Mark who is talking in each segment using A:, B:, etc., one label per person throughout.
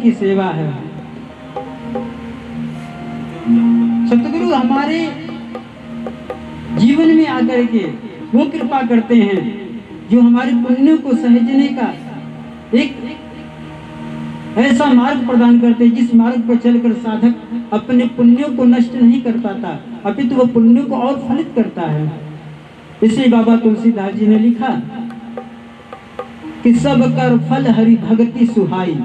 A: की सेवा है। सतगुरु हमारे जीवन में आकर के वो कृपा करते हैं जो हमारे पुण्यों को सहेजने का एक ऐसा मार्ग प्रदान करते हैं जिस मार्ग पर चलकर साधक अपने पुण्यों को नष्ट नहीं कर पाता, अपितु वह पुण्यों को और फलित करता है। इसलिए बाबा तुलसीदास जी ने लिखा कि सब कर फल हरि भक्ति सुहाई,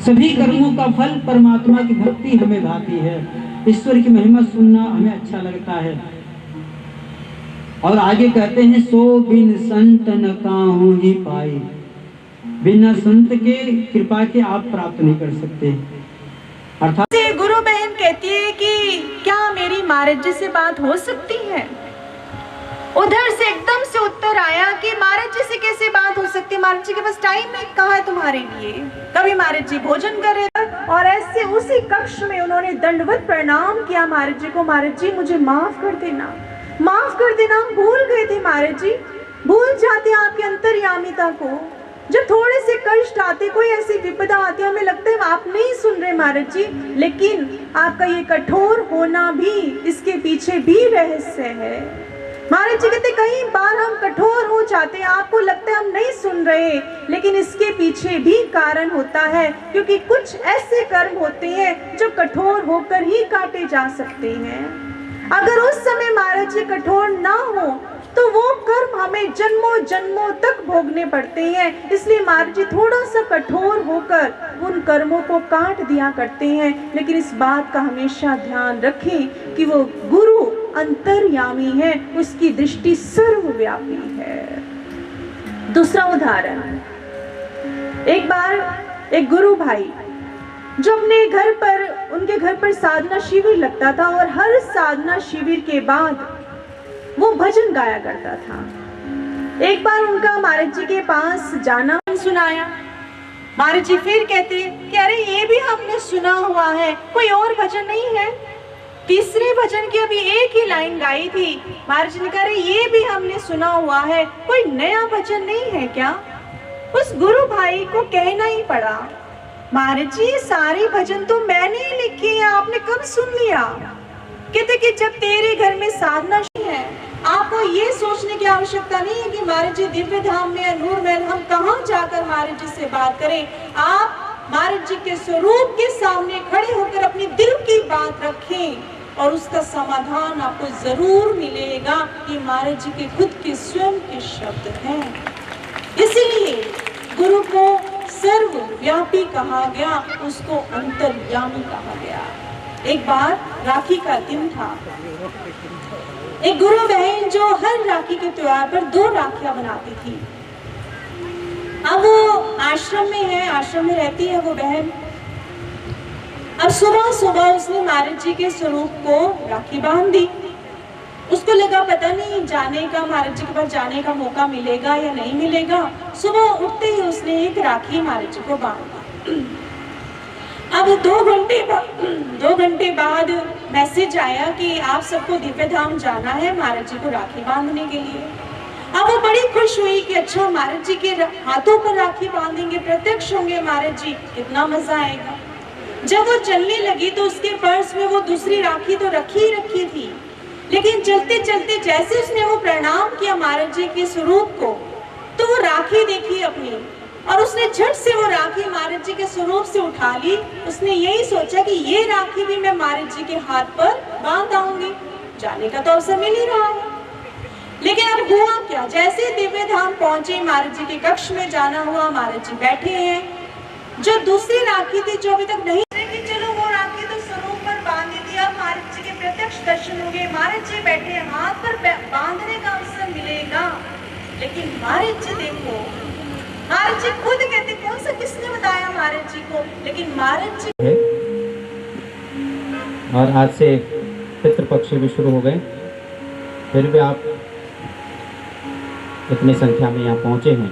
A: सभी कर्मों का फल परमात्मा की भक्ति हमें भाती है। ईश्वर की महिमा सुनना हमें अच्छा लगता है। और आगे कहते हैं सो बिन संत न काहू ही पाई, बिना संत के कृपा के आप प्राप्त नहीं कर सकते। अर्थात
B: गुरु बहन कहती है कि क्या मेरी महाराज जी से बात हो सकती है। उधर से एकदम से उत्तर आया कि महाराज जी से कैसे बात हो सकती है, महाराज जी के पास टाइम है कहाँ है तुम्हारे लिए। कभी महाराज जी भोजन कर रहे थे और ऐसे उसी कक्ष में उन्होंने दंडवत प्रणाम किया महाराज जी को, महाराज जी मुझे माफ कर देना, माफ कर देना, हम भूल गए थे महाराज जी, भूल जाते आपकी अंतर्यामिता को। जब थोड़े से कष्ट आते, कोई ऐसी विपदा आती है, हमें लगता है आप नहीं सुन रहे महाराज जी, लेकिन आपका ये कठोर होना भी इसके पीछे भी रहस्य है। महाराज जी कहते कई बार हम कठोर हो जाते हैं, आपको लगता है हम नहीं सुन रहे, लेकिन इसके पीछे भी कारण होता है, क्योंकि कुछ ऐसे कर्म होते हैं जो कठोर होकर ही काटे जा सकते हैं। अगर उस समय महाराज जी कठोर ना हो तो वो कर्म हमें जन्मों जन्मों तक भोगने पड़ते हैं। इसलिए महाराज जी थोड़ा सा कठोर होकर उन कर्मों को काट दिया करते हैं। लेकिन इस बात का हमेशा ध्यान रखें कि वो गुरु अंतर्यामी है, उसकी दृष्टि सर्वव्यापी है। दूसरा उदाहरण, एक बार एक गुरु भाई जो अपने घर पर, उनके घर पर साधना शिविर लगता था और हर साधना शिविर के बाद वो भजन गाया करता था। एक बार उनका महाराज जी के पास जाना सुनाया, महाराज जी फिर कहते कि अरे ये भी हमने सुना हुआ है, कोई और भजन नहीं है। तीसरे भजन की अभी एक ही लाइन गाई थी, महाराज जी ने कहा ये भी हमने सुना हुआ है, कोई नया भजन नहीं है क्या। उस गुरु भाई को कहना ही पड़ा, महाराज जी सारे भजन तो मैंने ही लिखे हैं, आपने कब सुन लिया। कहते कि जब तेरे घर में साधना है, आपको ये सोचने की आवश्यकता नहीं है कि महाराज जी दिव्य धाम में, नूर महल, हम कहाँ जाकर महाराज जी से बात करें। आप महाराज जी के स्वरूप के सामने खड़े होकर अपनी दिल की बात रखें और उसका समाधान आपको जरूर मिलेगा कि महाराज जी के खुद के स्वयं के शब्द हैं। इसीलिए गुरु को सर्वव्यापी कहा गया, उसको अंतर्यामी कहा गया। एक बार राखी का दिन था, एक गुरु बहन जो हर राखी के त्योहार पर 2 राखियां बनाती थी। अब वो आश्रम में है, आश्रम में रहती है वो बहन। अब सुबह सुबह उसने महाराज जी के स्वरूप को राखी बांध दी। उसको लगा पता नहीं जाने का, महाराज जी के पास जाने का मौका मिलेगा या नहीं मिलेगा। सुबह उठते ही उसने एक राखी महाराज जी को बांध दी। अब 2 घंटे बाद मैसेज आया कि आप सबको दिव्य धाम जाना है महाराज जी को राखी बांधने के लिए। अब वो बड़ी खुश हुई कि अच्छा महाराज जी के हाथों पर राखी बांधेंगे, प्रत्यक्ष होंगे महाराज जी, कितना मजा आएगा। जब वो चलने लगी तो उसके पर्स में वो दूसरी राखी तो रखी थी, लेकिन चलते चलते जैसे उसने वो प्रणाम किया महाराज जी के स्वरूप को, तो वो राखी देखी अपनी और उसने झट से वो राखी महाराज जी के स्वरूप से उठा ली। उसने यही सोचा कि ये राखी भी मैं महाराज जी के हाथ पर बांध आऊंगी, जाने का तो अवसर मिल ही रहा है। लेकिन अब हुआ क्या, जैसे दिव्य धाम पहुंचे, महाराज जी के कक्ष में जाना हुआ, महाराज जी बैठे हैं। जो दूसरी राखी थी जो अभी तक नहीं, चलो वो राखी तो स्वरूप पर बांध दी, अब महाराज जी के प्रत्यक्ष दर्शन होंगे, महाराज जी बैठे हाथ पर बांधने का अवसर मिलेगा। लेकिन महाराज जी देखो, महाराज जी खुद कहते, कौन सा किसने बताया महाराज जी को, लेकिन महाराज जी
A: है। और आज से पितृपक्ष भी शुरू हो गए, फिर भी आप इतनी संख्या में यहाँ पहुँचे हैं,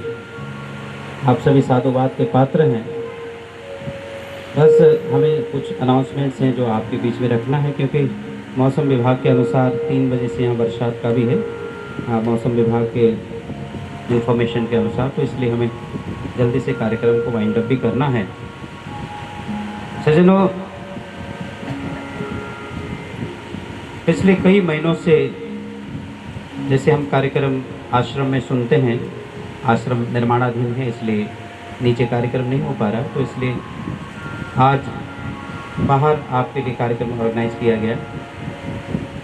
A: आप सभी साधुवाद के पात्र हैं। बस हमें कुछ अनाउंसमेंट्स हैं जो आपके बीच में रखना है, क्योंकि मौसम विभाग के अनुसार 3 बजे से यहाँ बरसात का भी है, मौसम विभाग के इंफॉर्मेशन के अनुसार, तो इसलिए हमें जल्दी से कार्यक्रम को वाइंड अप भी करना है।
C: सज्जनों, पिछले कई महीनों से जैसे हम कार्यक्रम आश्रम में सुनते हैं, आश्रम निर्माणाधीन है इसलिए नीचे कार्यक्रम नहीं हो पा रहा, तो इसलिए आज बाहर आपके लिए कार्यक्रम ऑर्गेनाइज किया गया।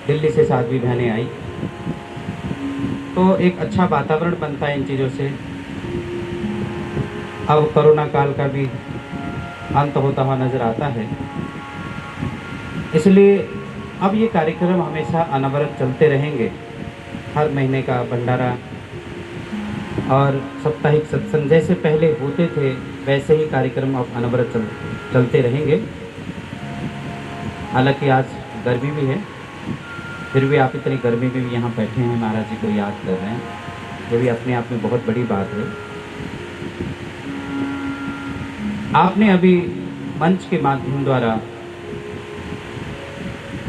C: दिल्ली से साध्वी बहनें आई तो एक अच्छा वातावरण बनता है इन चीज़ों से। अब कोरोना काल का भी अंत होता हुआ नज़र आता है, इसलिए अब ये कार्यक्रम हमेशा अनवरत चलते रहेंगे। हर महीने का भंडारा और साप्ताहिक सत्संग जैसे पहले होते थे वैसे ही कार्यक्रम अब अनवरत चलते रहेंगे। हालांकि आज गर्मी भी है, फिर भी आप इतनी गर्मी में भी यहाँ बैठे हैं, महाराज जी को याद कर रहे हैं, ये भी अपने आप में बहुत बड़ी बात है। आपने अभी मंच के माध्यम द्वारा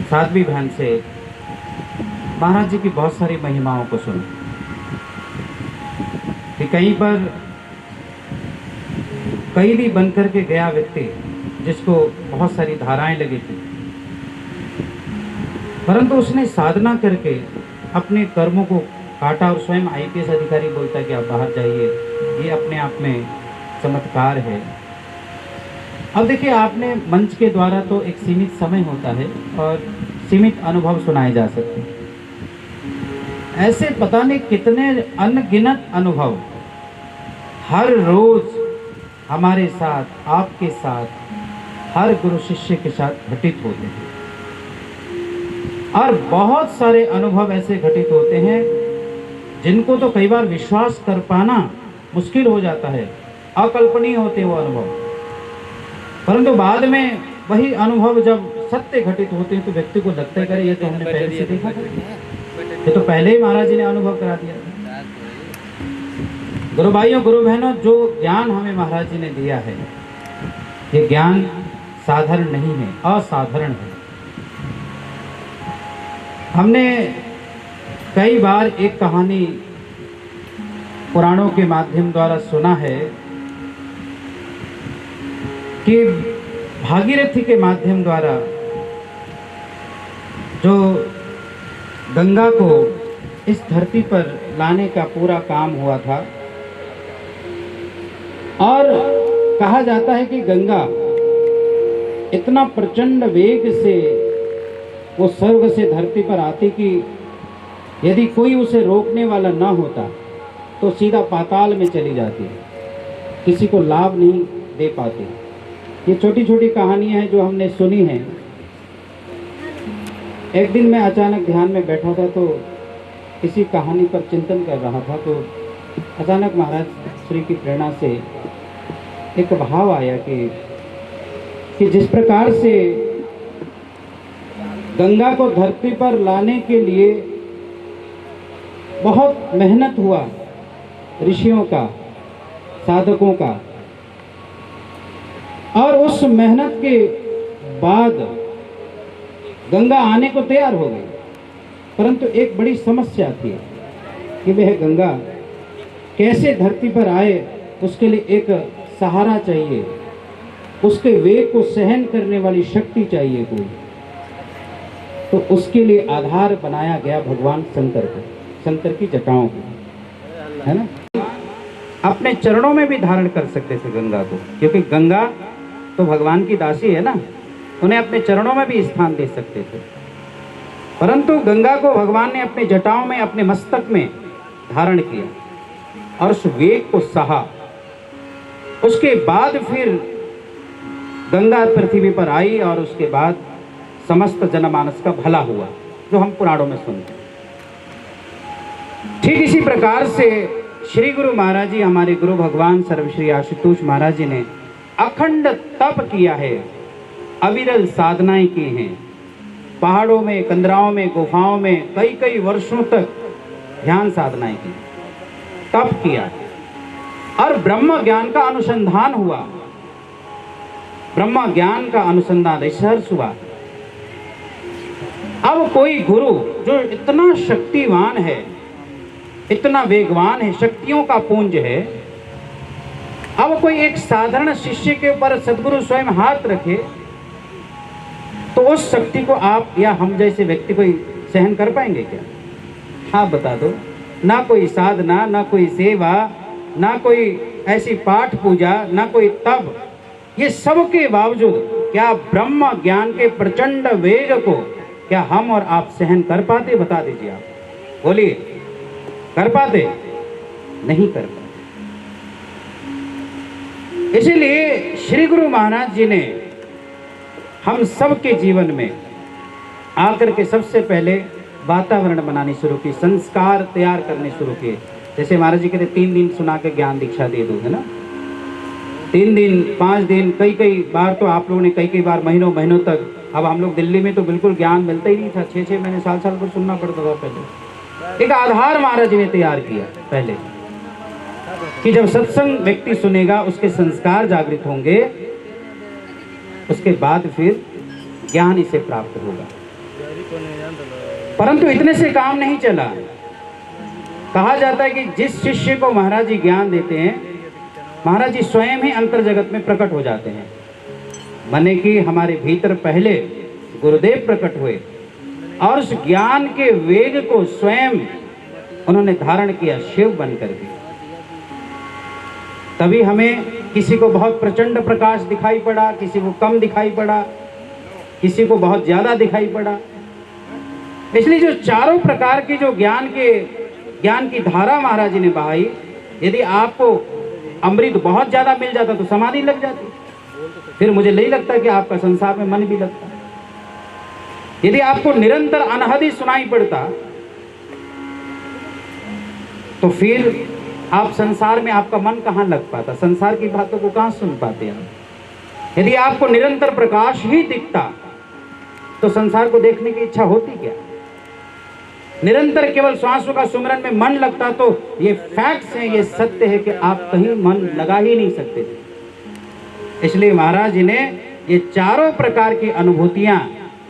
C: साध्वी बहन से महाराज जी की बहुत सारी महिमाओं को सुना कि कहीं पर कैदी बनकर के गया व्यक्ति जिसको बहुत सारी धाराएं लगी थी, परंतु उसने साधना करके अपने कर्मों को काटा और स्वयं आईपीएस अधिकारी बोलता है कि आप बाहर जाइए। ये अपने आप में चमत्कार है। अब देखिए, आपने मंच के द्वारा तो एक सीमित समय होता है और सीमित अनुभव सुनाए जा सकते हैं। ऐसे पता नहीं कितने अनगिनत अनुभव हर रोज हमारे साथ, आपके साथ, हर गुरु शिष्य के साथ घटित होते हैं और बहुत सारे अनुभव ऐसे घटित होते हैं जिनको तो कई बार विश्वास कर पाना मुश्किल हो जाता है, अकल्पनीय होते वो अनुभव। परंतु बाद में वही अनुभव जब सत्य घटित होते हैं तो व्यक्ति को लगता है कि ये तो हमने पहले से देखा था, ये तो पहले ही महाराज जी ने अनुभव करा दिया। गुरु भाइयों, गुरु बहनों, जो ज्ञान हमें महाराज जी ने दिया है, ये ज्ञान साधारण नहीं है, असाधारण है। हमने कई बार एक कहानी पुराणों के माध्यम द्वारा सुना है कि भागीरथी के माध्यम द्वारा जो गंगा को इस धरती पर लाने का पूरा काम हुआ था और कहा जाता है कि गंगा इतना प्रचंड वेग से वो स्वर्ग से धरती पर आती कि यदि कोई उसे रोकने वाला ना होता तो सीधा पाताल में चली जाती, किसी को लाभ नहीं दे पाती। ये छोटी छोटी कहानियां हैं जो हमने सुनी हैं। एक दिन मैं अचानक ध्यान में बैठा था तो इसी कहानी पर चिंतन कर रहा था, तो अचानक महाराज श्री की प्रेरणा से एक भाव आया कि जिस प्रकार से गंगा को धरती पर लाने के लिए बहुत मेहनत हुआ ऋषियों का, साधकों का, और उस मेहनत के बाद गंगा आने को तैयार हो गई, परंतु एक बड़ी समस्या थी कि वह गंगा कैसे धरती पर आए। उसके लिए एक सहारा चाहिए, उसके वेग को सहन करने वाली शक्ति चाहिए कोई। तो उसके लिए आधार बनाया गया भगवान शंकर को, शंकर की जटाओं को, है ना। अपने चरणों में भी धारण कर सकते थे गंगा को, क्योंकि गंगा तो भगवान की दासी है ना, उन्हें अपने चरणों में भी स्थान दे सकते थे। परंतु गंगा को भगवान ने अपने जटाओं में, अपने मस्तक में धारण किया और उस वेग को सहा। उसके बाद फिर गंगा पृथ्वी पर आई और उसके बाद समस्त जनमानस का भला हुआ, जो हम पुराणों में सुनते हैं। ठीक इसी प्रकार से श्री गुरु महाराज जी, हमारे गुरु भगवान सर्वश्री आशुतोष महाराज जी ने अखंड तप किया है, अविरल साधनाएं की हैं, पहाड़ों में, कंदराओं में, गुफाओं में कई कई वर्षों तक ध्यान साधनाएं की, तप किया और ब्रह्म ज्ञान का अनुसंधान हुआ, ब्रह्म ज्ञान का अनुसंधान, रिसर्च हुआ। अब कोई गुरु जो इतना शक्तिवान है, इतना वेगवान है, शक्तियों का पुंज है, अब कोई एक साधारण शिष्य के ऊपर सदगुरु स्वयं हाथ रखे उस शक्ति को आप या हम जैसे व्यक्ति कोई सहन कर पाएंगे क्या? आप बता दो। ना कोई साधना, ना कोई सेवा, ना कोई ऐसी पाठ पूजा, ना कोई तप, ये सब के बावजूद क्या ब्रह्म ज्ञान के प्रचंड वेग को क्या हम और आप सहन कर पाते? बता दीजिए आप, बोलिए, कर पाते? नहीं कर पाते। इसीलिए श्री गुरु महाराज जी ने हम सब के जीवन में आकर के सबसे पहले वातावरण बनानी शुरू की, संस्कार तैयार करने शुरू किए। जैसे महाराज जी कहते 3 दिन सुना के ज्ञान दीक्षा दे दो, है ना। 3 दिन, 5 दिन, कई बार तो आप लोगों ने कई बार महीनों तक। अब हम लोग दिल्ली में तो बिल्कुल ज्ञान मिलता ही नहीं था, 6 महीने, साल पर सुनना पड़ता था। पहले एक आधार महाराज जी ने तैयार किया पहले कि जब सत्संग व्यक्ति सुनेगा उसके संस्कार जागृत होंगे, उसके बाद फिर ज्ञान इसे प्राप्त होगा। परंतु इतने से काम नहीं चला। कहा जाता है कि जिस शिष्य को महाराज जी ज्ञान देते हैं, महाराज जी स्वयं ही अंतर जगत में प्रकट हो जाते हैं। माने कि हमारे भीतर पहले गुरुदेव प्रकट हुए और उस ज्ञान के वेग को स्वयं उन्होंने धारण किया शिव बन करके। तभी हमें किसी को बहुत प्रचंड प्रकाश दिखाई पड़ा, किसी को कम दिखाई पड़ा, किसी को बहुत ज्यादा दिखाई पड़ा। इसलिए जो चारों प्रकार की जो ज्ञान की धारा महाराज जी ने बहाई, यदि आपको अमृत बहुत ज्यादा मिल जाता तो समाधि लग जाती, फिर मुझे नहीं लगता कि आपका संसार में मन भी लगता। यदि आपको निरंतर अनहद सुनाई पड़ता तो फिर आप संसार में आपका मन कहाँ लग पाता, संसार की बातों को कहाँ सुन पाते आप। यदि आपको निरंतर प्रकाश ही दिखता तो संसार को देखने की इच्छा होती क्या। निरंतर केवल श्वासों का सुमरन में मन लगता तो ये फैक्ट्स हैं, ये सत्य है कि आप कहीं मन लगा ही नहीं सकते थे। इसलिए महाराज जी ने ये चारों प्रकार की अनुभूतियां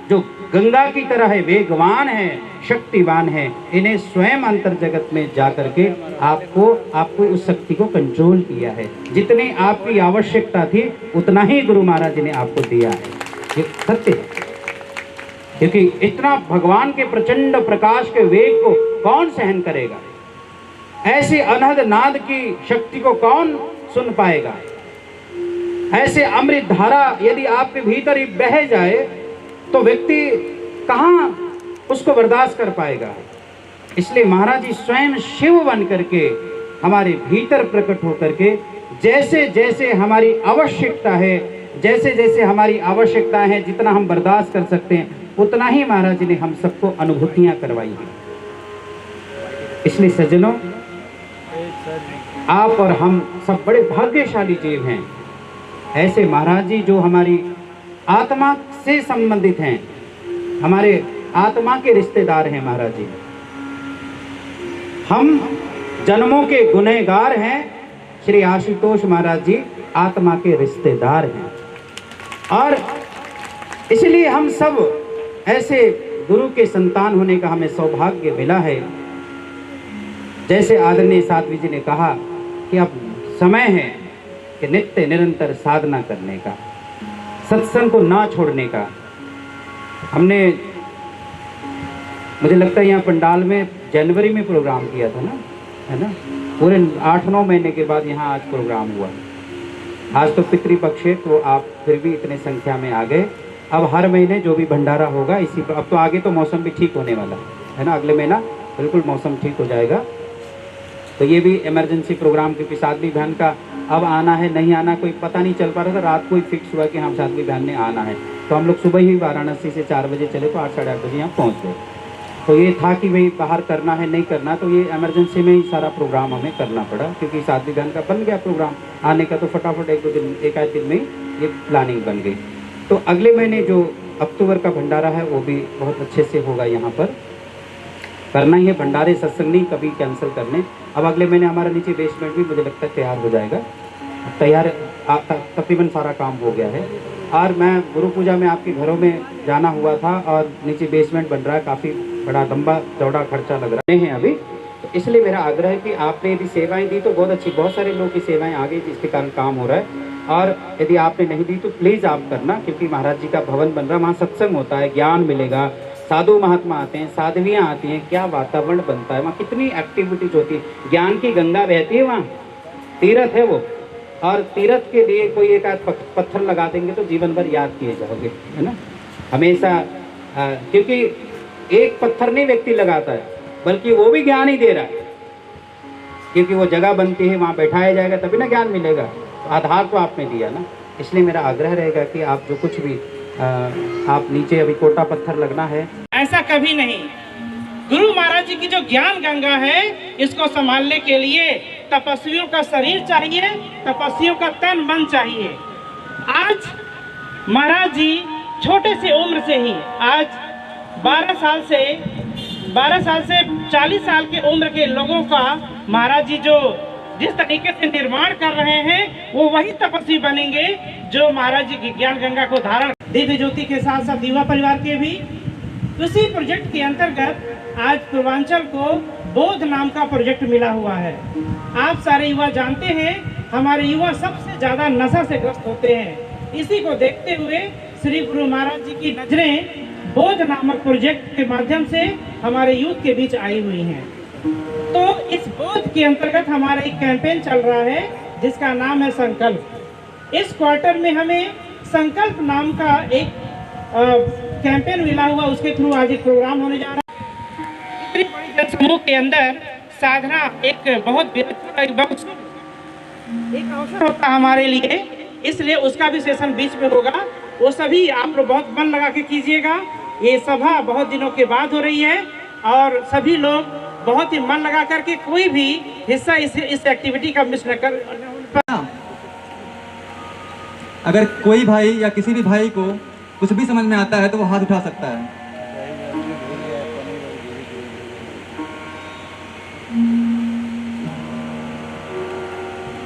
C: जो गंगा की तरह है, वेगवान है, शक्तिवान है, इन्हें स्वयं अंतर जगत में जाकर के आपको उस शक्ति को कंट्रोल किया है। जितनी आपकी आवश्यकता थी उतना ही गुरु महाराज जी ने आपको दिया है। ये सत्य है, क्योंकि इतना भगवान के प्रचंड प्रकाश के वेग को कौन सहन करेगा? ऐसी अनहद नाद की शक्ति को कौन सुन पाएगा? ऐसे अमृत धारा यदि आपके भीतर ही बह जाए तो व्यक्ति कहाँ उसको बर्दाश्त कर पाएगा। इसलिए महाराज जी स्वयं शिव बन करके हमारे भीतर प्रकट होकर के जैसे जैसे हमारी आवश्यकता है, जैसे जैसे हमारी आवश्यकता है, जितना हम बर्दाश्त कर सकते हैं उतना ही महाराज जी ने हम सबको अनुभूतियां करवाई हैं। इसलिए सज्जनों, आप और हम सब बड़े भाग्यशाली जीव हैं। ऐसे महाराज जी जो हमारी आत्मा से संबंधित हैं, हमारे आत्मा के रिश्तेदार हैं महाराज जी। हम जन्मों के गुनहगार हैं, श्री आशुतोष महाराज जी आत्मा के रिश्तेदार हैं। और इसलिए हम सब ऐसे गुरु के संतान होने का हमें सौभाग्य मिला है। जैसे आदरणीय साध्वी जी ने कहा कि अब समय है कि नित्य निरंतर साधना करने का, सत्संग को ना छोड़ने का। हमने, मुझे लगता है यहाँ पंडाल में जनवरी में प्रोग्राम किया था ना, है ना, पूरे 8-9 महीने के बाद यहाँ आज प्रोग्राम हुआ। आज तो पितृपक्ष है तो आप फिर भी इतने संख्या में आ गए। अब हर महीने जो भी भंडारा होगा इसी पर, अब तो आगे तो मौसम भी ठीक होने वाला है ना, अगले महीना बिल्कुल मौसम ठीक हो जाएगा। तो ये भी इमरजेंसी प्रोग्राम, क्योंकि साध्वी बहन का अब आना है नहीं आना कोई पता नहीं चल पा रहा था। रात को ही फिक्स हुआ कि हाँ साध्वी बहन ने आना है, तो हम लोग सुबह ही वाराणसी से 4 बजे चले तो 8 साढ़े 8 बजे यहाँ पहुँच गए। तो ये था कि भाई बाहर करना है नहीं करना, तो ये इमरजेंसी में ही सारा प्रोग्राम हमें करना पड़ा, क्योंकि साध्वी बहन का बन गया प्रोग्राम आने का, तो फटाफट 1-2 दिन में ये प्लानिंग बन गई। तो अगले महीने जो अक्टूबर का भंडारा है वो भी बहुत अच्छे से होगा। यहाँ पर करना ही है भंडारे, सत्संग नहीं कभी कैंसिल करने। अब अगले महीने हमारा नीचे बेसमेंट भी मुझे लगता है तैयार हो जाएगा, तैयार तकरीबन सारा काम हो गया है। और मैं गुरु पूजा में आपके घरों में जाना हुआ था और नीचे बेसमेंट बन रहा है, काफ़ी बड़ा लंबा चौड़ा खर्चा लग रहा है अभी। तो इसलिए मेरा आग्रह है कि आपने यदि सेवाएं दी तो बहुत अच्छी, बहुत सारे लोग की सेवाएं आ गई जिसके कारण काम हो रहा है। और यदि आपने नहीं दी तो प्लीज़ आप करना, क्योंकि महाराज जी का भवन बन रहा, वहाँ सत्संग होता है, ज्ञान मिलेगा, साधु महात्मा आते हैं, साध्वियाँ आती हैं, क्या वातावरण बनता है वहाँ, कितनी एक्टिविटीज होती है, ज्ञान की गंगा बहती है वहाँ, तीर्थ है वो। और तीर्थ के लिए कोई एक आध पत्थर लगा देंगे तो जीवन भर याद किए जाओगे, है ना, हमेशा। क्योंकि एक पत्थर नहीं व्यक्ति लगाता है, बल्कि वो भी ज्ञान ही दे रहा है, क्योंकि वो जगह बनती है, वहाँ बैठाया जाएगा तभी ना ज्ञान मिलेगा। तो आधार तो आपने दिया ना, इसलिए मेरा आग्रह रहेगा कि आप जो कुछ भी आप नीचे अभी कोटा पत्थर लगना है,
D: ऐसा कभी नहीं। गुरु महाराज जी की जो ज्ञान गंगा है, इसको संभालने के लिए तपस्वियों का शरीर चाहिए, तपस्वियों का तन मन चाहिए। आज महाराज जी छोटे से उम्र से ही, आज 12 साल से 40 साल के उम्र के लोगों का महाराज जी जो जिस तरीके से निर्माण कर रहे हैं, वो वही तपस्वी बनेंगे जो महाराज जी की ज्ञान गंगा को धारण। दिव्य ज्योति के साथ साथ युवा परिवार के भी उसी प्रोजेक्ट के अंतर्गत आज पूर्वांचल को बोध नाम का प्रोजेक्ट मिला हुआ है। आप सारे युवा जानते हैं, हमारे युवा सबसे ज्यादा नशा से ग्रस्त होते हैं। इसी को देखते हुए श्री गुरु महाराज जी की नजरें बोध नामक प्रोजेक्ट के माध्यम से हमारे यूथ के बीच आई हुई हैं। तो इस बोध के अंतर्गत हमारा एक कैंपेन चल रहा है जिसका नाम है संकल्प। इस क्वार्टर में हमें संकल्प नाम का एक कैंपेन मिला हुआ, उसके थ्रू आज एक प्रोग्राम होने जा रहा है। इतनी बड़ी जनसमूह के अंदर साधना एक बहुत एक अवसर होता है हमारे लिए, इसलिए उसका भी सेशन बीच में होगा। वो सभी आप लोग बहुत मन लगा के कीजिएगा। ये सभा बहुत दिनों के बाद हो रही है और सभी लोग बहुत ही मन लगा करके कोई भी हिस्सा इस एक्टिविटी का मिस न कर।
E: अगर कोई भाई या किसी भी भाई को कुछ भी समझ में आता है तो वो हाथ उठा सकता है।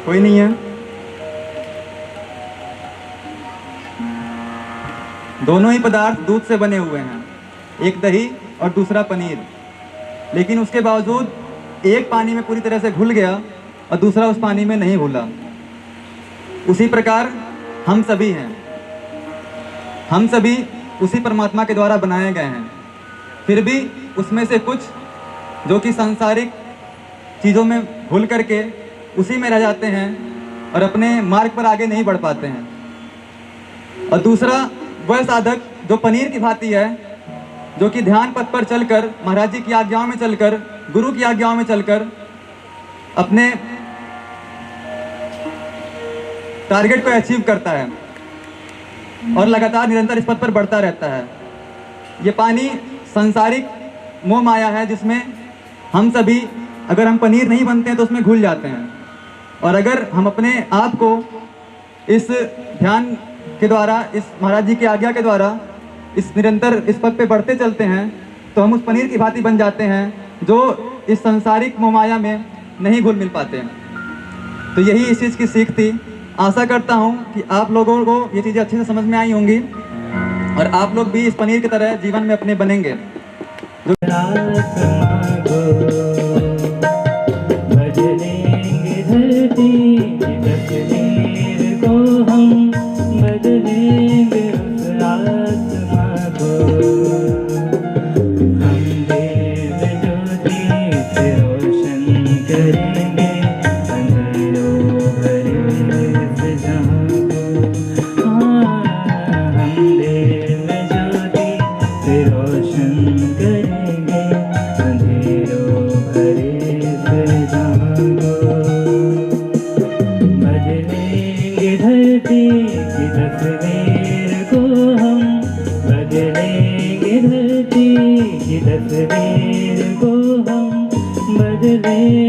E: कोई नहीं है? दोनों ही पदार्थ दूध से बने हुए हैं, एक दही और दूसरा पनीर, लेकिन उसके बावजूद एक पानी में पूरी तरह से घुल गया और दूसरा उस पानी में नहीं घुला। उसी प्रकार हम सभी हैं, हम सभी उसी परमात्मा के द्वारा बनाए गए हैं, फिर भी उसमें से कुछ जो कि सांसारिक चीज़ों में घुल करके उसी में रह जाते हैं और अपने मार्ग पर आगे नहीं बढ़ पाते हैं, और दूसरा वह साधक जो पनीर की भांति है, जो कि ध्यान पथ पर चलकर, महाराज जी की आज्ञाओं में चलकर, गुरु की आज्ञाओं में चलकर अपने टारगेट को अचीव करता है और लगातार निरंतर इस पथ पर बढ़ता रहता है। ये पानी सांसारिक मोह माया है जिसमें हम सभी, अगर हम पनीर नहीं बनते हैं तो उसमें घुल जाते हैं, और अगर हम अपने आप को इस ध्यान के द्वारा, इस महाराज जी की आज्ञा के द्वारा इस निरंतर इस पथ पे बढ़ते चलते हैं तो हम उस पनीर की भांति बन जाते हैं जो इस सांसारिक मोहमाया में नहीं घुल मिल पाते हैं। तो यही इस चीज़ की सीख थी। आशा करता हूँ कि आप लोगों को ये चीज़ें अच्छे से समझ में आई होंगी और आप लोग भी इस पनीर की तरह जीवन में अपने बनेंगे।
F: तस्वीर को हम बदलेंगे।